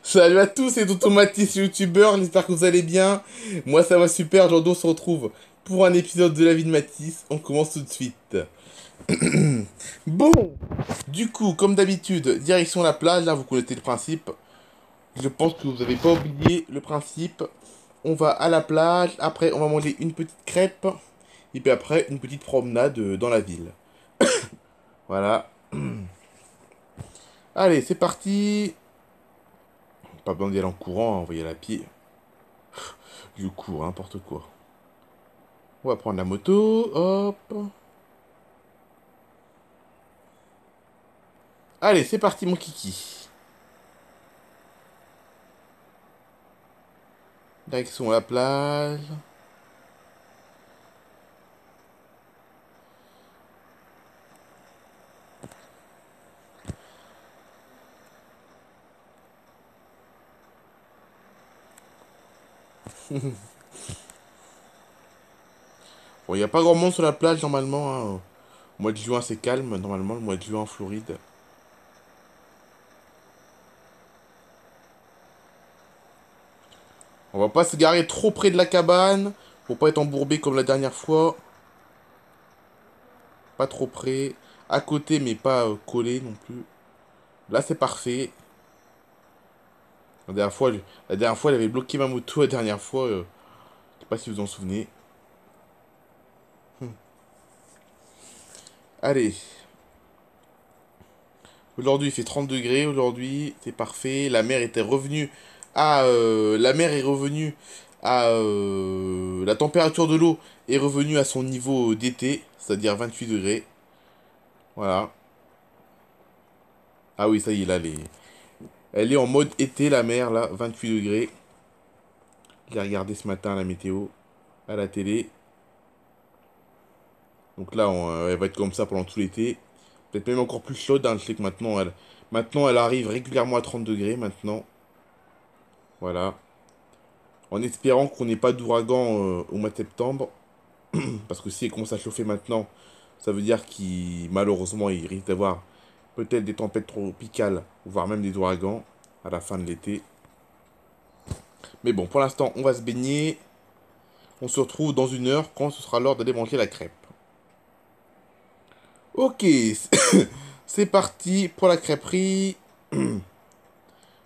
Salut à tous, c'est Tonton Mathis, youtubeur, j'espère que vous allez bien. Moi ça va super, aujourd'hui on se retrouve pour un épisode de la vie de Mathis. On commence tout de suite. Bon, du coup, comme d'habitude, direction la plage, là vous connaissez le principe. Je pense que vous n'avez pas oublié le principe. On va à la plage, après on va manger une petite crêpe, et puis après une petite promenade dans la ville. Voilà. Allez, c'est parti. Pas besoin d'y aller en courant, hein, on va y aller à pied. Je cours, hein, n'importe quoi. On va prendre la moto, hop. Allez, c'est parti mon kiki. Direction la plage. Bon, il n'y a pas grand monde sur la plage normalement, hein. Au mois de juin, c'est calme, normalement, le mois de juin en Floride. On va pas se garer trop près de la cabane, pour pas être embourbé comme la dernière fois. Pas trop près. À côté, mais pas collé non plus. Là, c'est parfait. La dernière fois, il avait bloqué ma moto la dernière fois. Je sais pas si vous en souvenez. Allez. Aujourd'hui, il fait 30 degrés. Aujourd'hui, c'est parfait. La mer était revenue la mer est revenue à... la température de l'eau est revenue à son niveau d'été, c'est-à-dire 28 degrés. Voilà. Ah oui, ça y est, là, elle est en mode été, la mer, là, 28 degrés. J'ai regardé ce matin la météo à la télé. Donc là, elle va être comme ça pendant tout l'été. Peut-être même encore plus chaude, hein. Je sais que maintenant, elle arrive régulièrement à 30 degrés, maintenant. Voilà. En espérant qu'on n'ait pas d'ouragan au mois de septembre. Parce que si elle commence à chauffer maintenant, ça veut dire qu'il malheureusement il risque d'avoir peut-être des tempêtes tropicales, voire même des ouragans à la fin de l'été. Mais bon, pour l'instant, on va se baigner. On se retrouve dans une heure quand ce sera l'heure d'aller manger la crêpe. Ok, c'est parti pour la crêperie.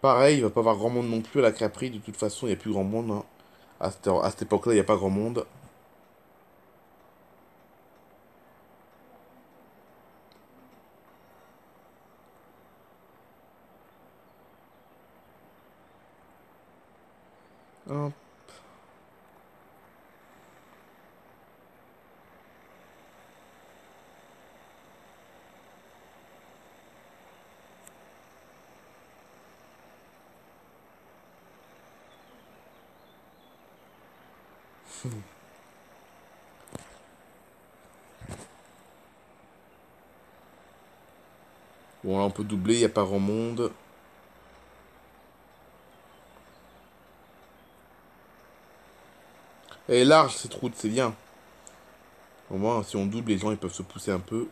Pareil, il va pas y avoir grand monde non plus à la crêperie. De toute façon, il n'y a plus grand monde, hein. À cette époque-là, il n'y a pas grand monde. Hop. Bon, là, on peut doubler, il n'y a pas grand monde. Elle est large, cette route, c'est bien. Au moins, si on double, les gens ils peuvent se pousser un peu.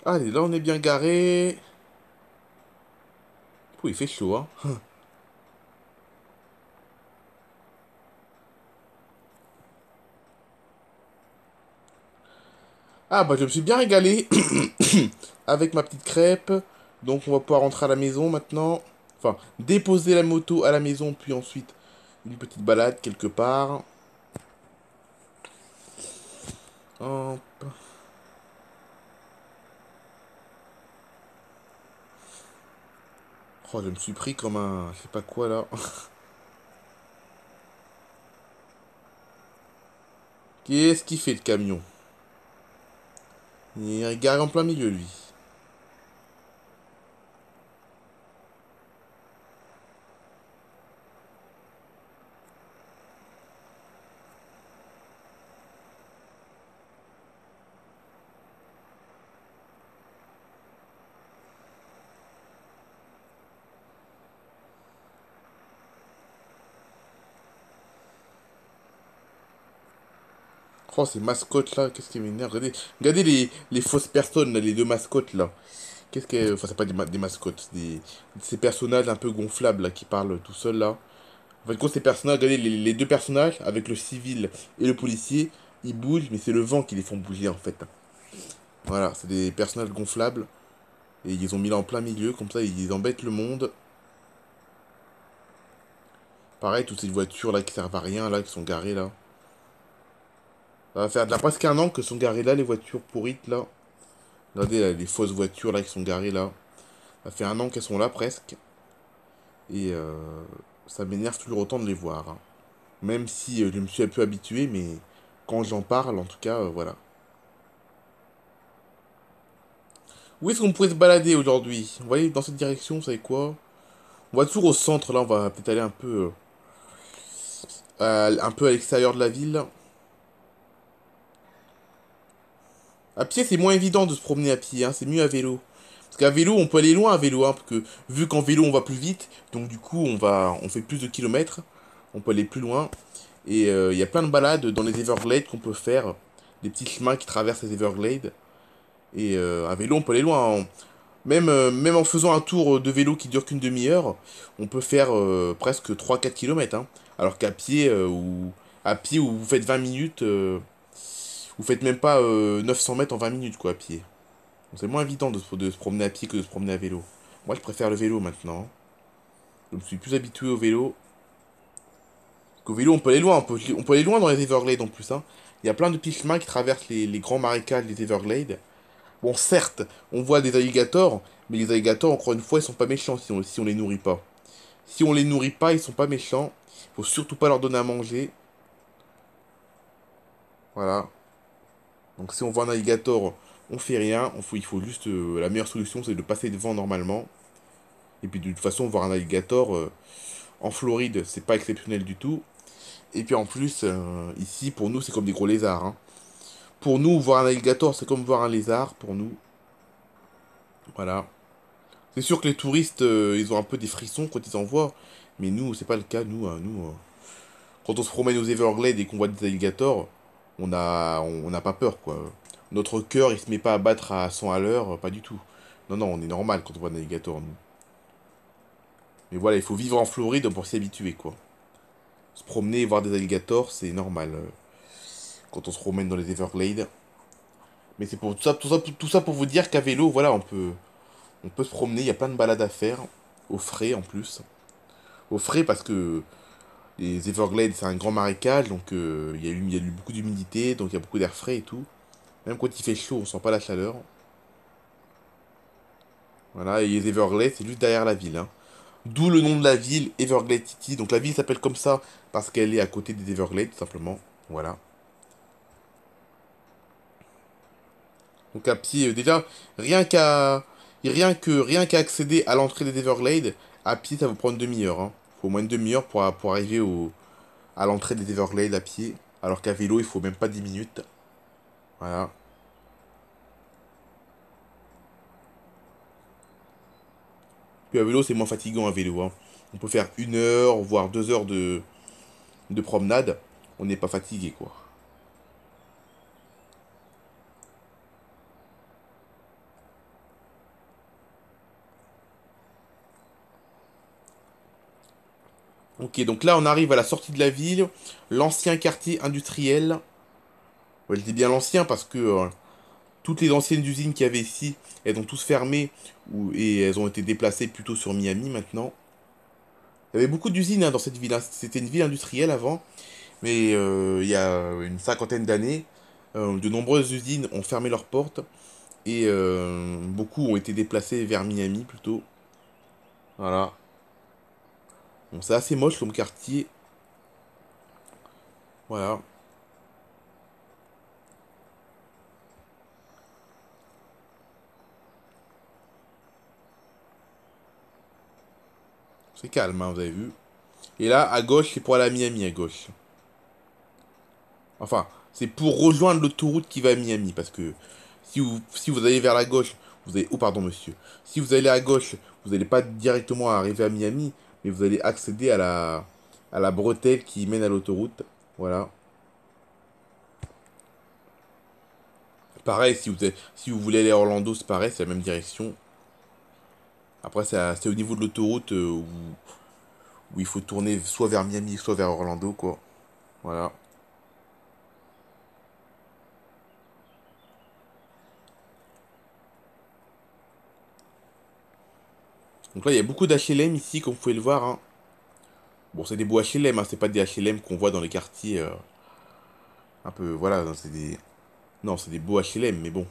Allez, là on est bien garé. Pouh, il fait chaud, hein. Ah bah je me suis bien régalé avec ma petite crêpe. Donc on va pouvoir rentrer à la maison maintenant. Enfin, déposer la moto à la maison, puis ensuite une petite balade quelque part. Hop. Oh, je me suis pris comme un... Je sais pas quoi là. Qu'est-ce qu'il fait le camion? Il est garé en plein milieu lui. Oh, ces mascottes là, qu'est-ce qui m'énerve. Regardez les fausses personnes, là, les deux mascottes là. Qu'est-ce que. Enfin, c'est pas des mascottes, ces personnages un peu gonflables là qui parlent tout seuls là. En fait, quand ces personnages, regardez les deux personnages avec le civil et le policier, ils bougent, mais c'est le vent qui les font bouger en fait. Voilà, c'est des personnages gonflables. Et ils ont mis là en plein milieu, comme ça ils embêtent le monde. Pareil, toutes ces voitures là qui servent à rien là, qui sont garées là. Ça va faire presque un an que sont garées là les voitures pourrites là. Regardez là, les fausses voitures là qui sont garées là. Ça fait un an qu'elles sont là presque. Et ça m'énerve toujours autant de les voir, hein. Même si je me suis un peu habitué, mais quand j'en parle, en tout cas, voilà. Où est-ce qu'on pourrait se balader aujourd'hui? On va aller dans cette direction, vous savez quoi? On va toujours au centre, là, on va peut-être aller un peu à l'extérieur de la ville. À pied, c'est moins évident de se promener à pied, hein, c'est mieux à vélo. Parce qu'à vélo, on peut aller loin à vélo, hein, parce que vu qu'en vélo, on va plus vite, donc du coup, on fait plus de kilomètres, on peut aller plus loin. Et il y a plein de balades dans les Everglades qu'on peut faire, des petits chemins qui traversent les Everglades. Et à vélo, on peut aller loin, hein. Même en faisant un tour de vélo qui dure qu'une demi-heure, on peut faire presque 3-4 km, hein. Alors qu'à pied, où vous faites 20 minutes, vous faites même pas 900 mètres en 20 minutes, quoi, à pied. Donc c'est moins évident de se promener à pied que de se promener à vélo. Moi, je préfère le vélo maintenant. Je me suis plus habitué au vélo. Parce qu'au vélo, on peut aller loin. On peut aller loin dans les Everglades en plus, hein. Il y a plein de petits chemins qui traversent les grands marécages des Everglades. Bon, certes, on voit des alligators, mais les alligators, encore une fois, ils sont pas méchants si on les nourrit pas. Si on les nourrit pas, ils sont pas méchants. Faut surtout pas leur donner à manger. Voilà. Donc si on voit un alligator, on fait rien. Il faut juste... la meilleure solution, c'est de passer devant normalement. Et puis de toute façon, voir un alligator en Floride, c'est pas exceptionnel du tout. Et puis en plus, ici, pour nous, c'est comme des gros lézards, hein. Pour nous, voir un alligator, c'est comme voir un lézard, pour nous. Voilà. C'est sûr que les touristes, ils ont un peu des frissons quand ils en voient. Mais nous, c'est pas le cas. Nous, quand on se promène aux Everglades et qu'on voit des alligators, on n'a pas peur, quoi. Notre cœur, il se met pas à battre à 100 à l'heure, pas du tout. Non, non, on est normal quand on voit un alligator, nous. Mais voilà, il faut vivre en Floride pour s'y habituer, quoi. Se promener et voir des alligators, c'est normal quand on se promène dans les Everglades. Mais c'est pour tout ça pour vous dire qu'à vélo, voilà, on peut se promener, il y a plein de balades à faire, au frais en plus. Au frais parce que les Everglades, c'est un grand marécage, donc il y a eu beaucoup d'humidité, donc il y a beaucoup d'air frais et tout. Même quand il fait chaud, on sent pas la chaleur. Voilà, et les Everglades, c'est juste derrière la ville, hein. D'où le nom de la ville, Everglade City. Donc la ville s'appelle comme ça parce qu'elle est à côté des Everglades, tout simplement. Voilà. Donc à pied, déjà, rien qu'à rien qu'à accéder à l'entrée des Everglades, à pied, ça vous prend une demi-heure, hein. Faut au moins une demi-heure pour arriver à l'entrée des Everglades à pied. Alors qu'à vélo, il faut même pas 10 minutes. Voilà. Puis à vélo, c'est moins fatigant à vélo, hein. On peut faire 1 heure, voire 2 heures de promenade. On n'est pas fatigué, quoi. Ok, donc là, on arrive à la sortie de la ville. L'ancien quartier industriel. Ouais, je dis bien l'ancien parce que toutes les anciennes usines qu'il y avait ici, elles ont tous fermé et elles ont été déplacées plutôt sur Miami maintenant. Il y avait beaucoup d'usines, hein, dans cette ville, hein. C'était une ville industrielle avant, mais il y a une cinquantaine d'années, de nombreuses usines ont fermé leurs portes et beaucoup ont été déplacés vers Miami plutôt. Voilà. Bon, c'est assez moche comme quartier. Voilà. C'est calme, hein, vous avez vu. Et là, à gauche, c'est pour aller à Miami, à gauche. Enfin, c'est pour rejoindre l'autoroute qui va à Miami, parce que si vous allez vers la gauche, vous allez... Oh, pardon, monsieur. Si vous allez à gauche, vous n'allez pas directement arriver à Miami, mais vous allez accéder à la bretelle qui mène à l'autoroute. Voilà. Pareil, si vous voulez aller à Orlando, c'est pareil, c'est la même direction. Après, c'est au niveau de l'autoroute où il faut tourner soit vers Miami, soit vers Orlando, quoi. Voilà. Donc là, il y a beaucoup d'HLM ici, comme vous pouvez le voir, hein. Bon, c'est des beaux HLM, hein, c'est pas des HLM qu'on voit dans les quartiers un peu. Voilà, non, c'est des. Non, c'est des beaux HLM, mais bon.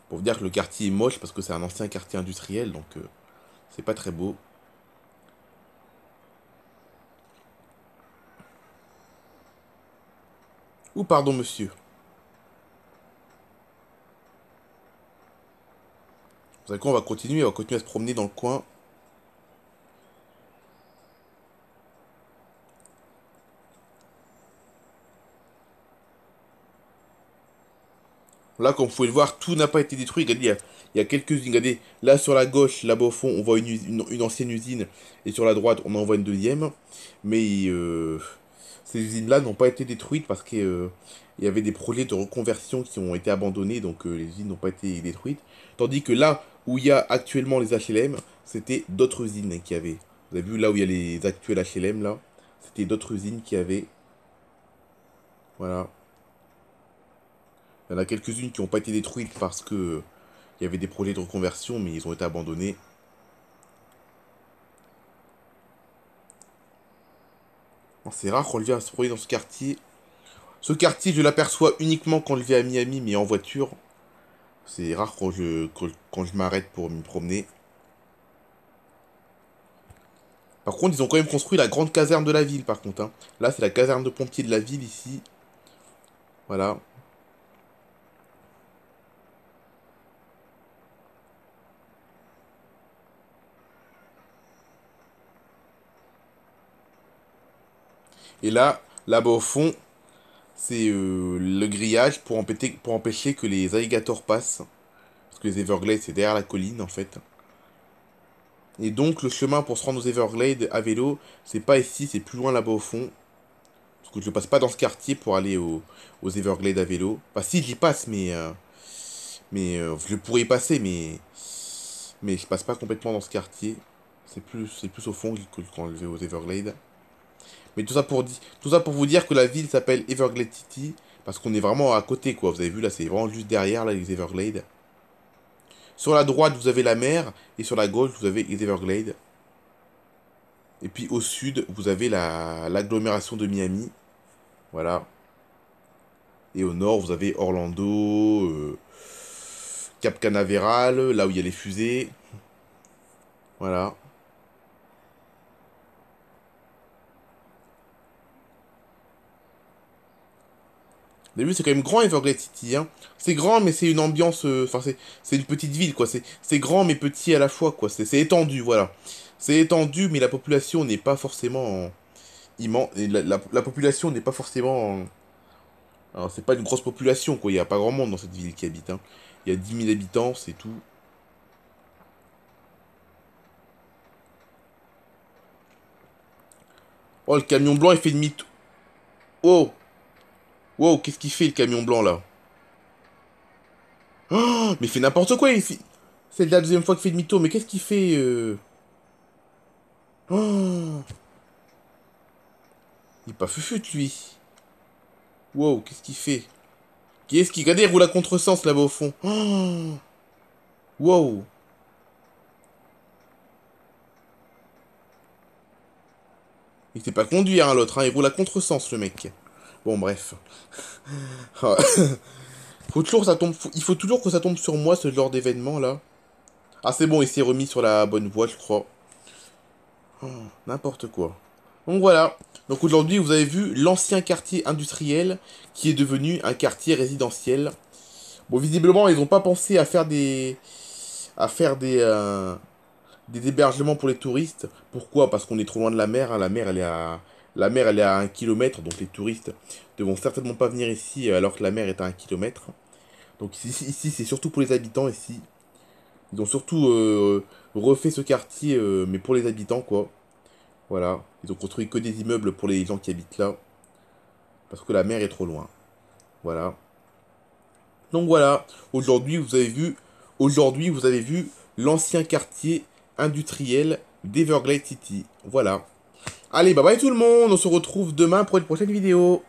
Pour vous dire que le quartier est moche parce que c'est un ancien quartier industriel, donc c'est pas très beau. Ou pardon, monsieur. Vous savez quoi, on va continuer à se promener dans le coin. Là, comme vous pouvez le voir, tout n'a pas été détruit. Regardez, il y a quelques usines. Regardez, là sur la gauche, là-bas au fond, on voit une ancienne usine. Et sur la droite, on en voit une deuxième. Mais ces usines-là n'ont pas été détruites parce que, il y avait des projets de reconversion qui ont été abandonnés. Donc les usines n'ont pas été détruites. Tandis que là où il y a actuellement les HLM, c'était d'autres usines qui avaient. Vous avez vu là où il y a les actuels HLM là? C'était d'autres usines qui avaient. Voilà. Il y en a quelques-unes qui n'ont pas été détruites parce que il y avait des projets de reconversion, mais ils ont été abandonnés. Bon, c'est rare qu'on le vienne à se promener dans ce quartier. Ce quartier, je l'aperçois uniquement quand je vais à Miami, mais en voiture. C'est rare quand je m'arrête pour me promener. Par contre, ils ont quand même construit la grande caserne de la ville, par contre, hein. Là, c'est la caserne de pompiers de la ville, ici. Voilà. Et là, là-bas au fond, c'est le grillage pour empêcher que les alligators passent. Parce que les Everglades, c'est derrière la colline, en fait. Et donc, le chemin pour se rendre aux Everglades à vélo, c'est pas ici, c'est plus loin là-bas au fond. Parce que je passe pas dans ce quartier pour aller aux Everglades à vélo. Enfin, si, j'y passe, mais je pourrais y passer, mais je passe pas complètement dans ce quartier. C'est plus au fond que quand je vais aux Everglades. Mais tout ça pour vous dire que la ville s'appelle Everglade City, parce qu'on est vraiment à côté, quoi. Vous avez vu, là, c'est vraiment juste derrière, là, les Everglades. Sur la droite, vous avez la mer, et sur la gauche, vous avez les Everglades. Et puis au sud, vous avez l'agglomération de Miami. Voilà. Et au nord, vous avez Orlando, Cap Canaveral, là où il y a les fusées. Voilà. Vous avez vu, c'est quand même grand Everglade City, hein. C'est grand, mais c'est une ambiance. Enfin, c'est une petite ville, quoi. C'est grand, mais petit à la fois, quoi. C'est étendu, voilà. C'est étendu, mais la population n'est pas forcément immense. La population n'est pas forcément. Alors, c'est pas une grosse population, quoi. Il n'y a pas grand monde dans cette ville qui habite, hein. Il y a 10 000 habitants, c'est tout. Oh, le camion blanc, il fait demi-tour. Oh! Wow, qu'est-ce qu'il fait, le camion blanc, là? Oh, mais il fait n'importe quoi, c'est la deuxième fois qu'il fait demi-tour, mais qu'est-ce qu'il fait Oh, il est pas fufute, lui. Wow, qu'est-ce qu'il fait? Qu'est-ce qu'il... Regardez, il roule à contresens, là-bas, au fond. Oh, wow. Il sait pas conduire, hein, l'autre, hein, il roule à contresens, le mec. Bon, bref. Ah, il faut toujours que ça tombe sur moi, ce genre d'événement, là. Ah, c'est bon, il s'est remis sur la bonne voie, je crois. Oh, n'importe quoi. Donc voilà. Donc aujourd'hui, vous avez vu l'ancien quartier industriel qui est devenu un quartier résidentiel. Bon, visiblement, ils n'ont pas pensé à faire des hébergements pour les touristes. Pourquoi? Parce qu'on est trop loin de la mer, hein. La mer, elle est à 1 kilomètre, donc les touristes ne vont certainement pas venir ici alors que la mer est à 1 kilomètre. Donc ici c'est surtout pour les habitants ici. Ils ont surtout refait ce quartier, mais pour les habitants, quoi. Voilà. Ils ont construit que des immeubles pour les gens qui habitent là. Parce que la mer est trop loin. Voilà. Donc voilà, aujourd'hui vous avez vu l'ancien quartier industriel d'Everglade City. Voilà. Allez, bye bye tout le monde, on se retrouve demain pour une prochaine vidéo.